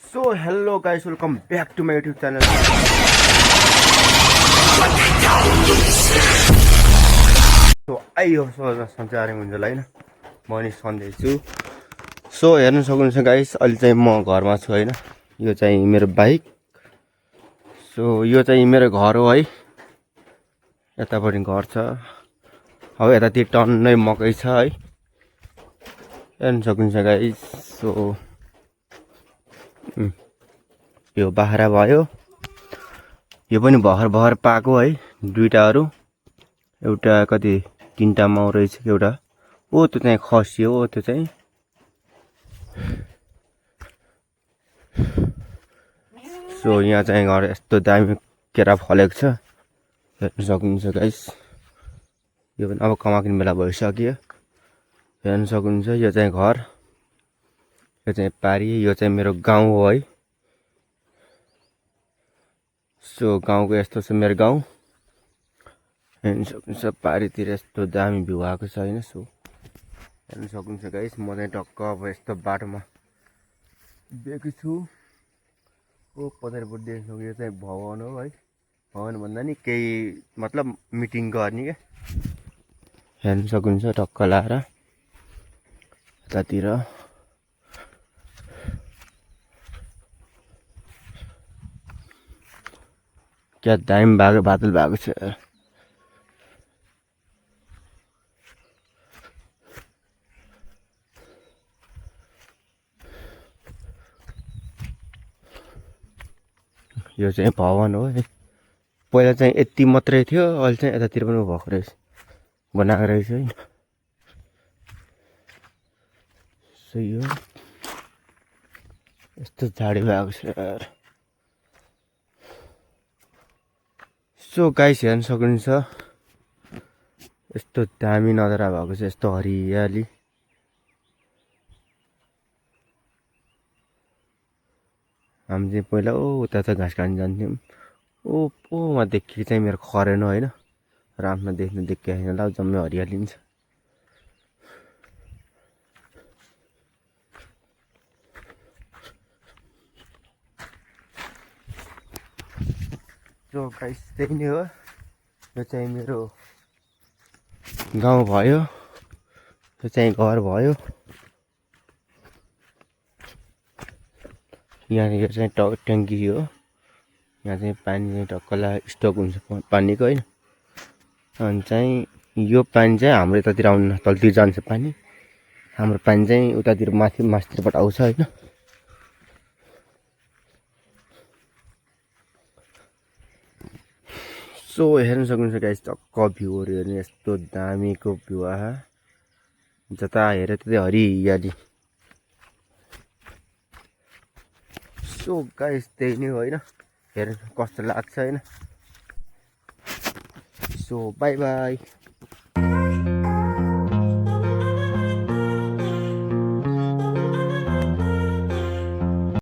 So hello guys, welcome back to my YouTube channel. So आइयो सञ्चार हुन्छ होला होइन, म नि सन्दैछु। सो हेर्न सक्नुहुन्छ गाइस, अहिले चाहिँ म घरमा छु होइन। यो चाहिँ मेरो बाइक। सो यो चाहिँ मेरो घर हो है, यतापट्टि घर छ। अब यतातिर टन्नै मकै छ है, हेर्न सक्नुहुन्छ गाइस। सो यो बाख्रा भयो, यो पनि भर्खर पाएको है, दुईटाहरू। एउटा कति तीनटा माउ रहेछ, एउटा ओ त्यो चाहिँ खसी हो त्यो चाहिँ। सो यहाँ चाहिँ घर यस्तो दामी केरा फलेको छ, हेर्न सक्नुहुन्छ गाइस। यो पनि अब कमाकिने बेला भइसक्यो, हेर्न सक्नुहुन्छ। यो चाहिँ घर, यो चाहिँ पारी, यो चाहिँ मेरो गाउँ हो है। सो गाउँको यस्तो छ मेरो गाउँ, हेर्न सक्नुहुन्छ। पारीतिर यस्तो दामी भ्यू आएको छ होइन। सो हेर्न सक्नुहुन्छ गाइस, म चाहिँ टक्क अब यस्तो बाटोमा दिएको छु। ओ पछाडिपट्टि देख्नु, यो चाहिँ भवन हो है। भवन भन्दा नि केही मतलब मिटिङ गर्ने क्या, हेर्न सक्नुहुन्छ। टक्क लाएर यतातिर क्या दामी भएको बादल भएको छ। यो चाहिँ भवन हो है। पहिला चाहिँ यति मात्रै थियो, अहिले चाहिँ यतातिर पनि भएको रहेछ, बनाएको रहेछ है। सही हो, यस्तो झाडी भएको छ यार। सो गाइस हेर्न सक्नुहुन्छ, यस्तो दामी नजारा भएको छ, यस्तो हरियाली। हामी चाहिँ पहिला उता त घाँस काट्न जान्थ्यौँ। ओमा देखि चाहिँ मेरो खरेन होइन, राम्रो देख्नु देखिया छैन ल, जम्मै हरियाली छ। सो गाइस त्यही नै हो, यो चाहिँ मेरो गाउँ भयो, यो चाहिँ घर भयो। यहाँ यो चाहिँ ट्याङ्की हो, यहाँ चाहिँ पानी चाहिँ टक्कला स्टक हुन्छ पानीको होइन। अनि चाहिँ यो पानी चाहिँ हाम्रो यतातिर आउनु, तलतिर जान्छ पानी। हाम्रो पानी चाहिँ उतातिर माथितिरबाट आउँछ होइन। सो हेर्न सक्नुहुन्छ गाइस, टक्क भ्यूहरू हेर्नु, यस्तो दामीको भ्यू आहा, जता हेऱ्यो त्यतै हरियाली। सो गाइस त्यही नै हो होइन, हेर्नु कस्तो लाग्छ होइन। So by by.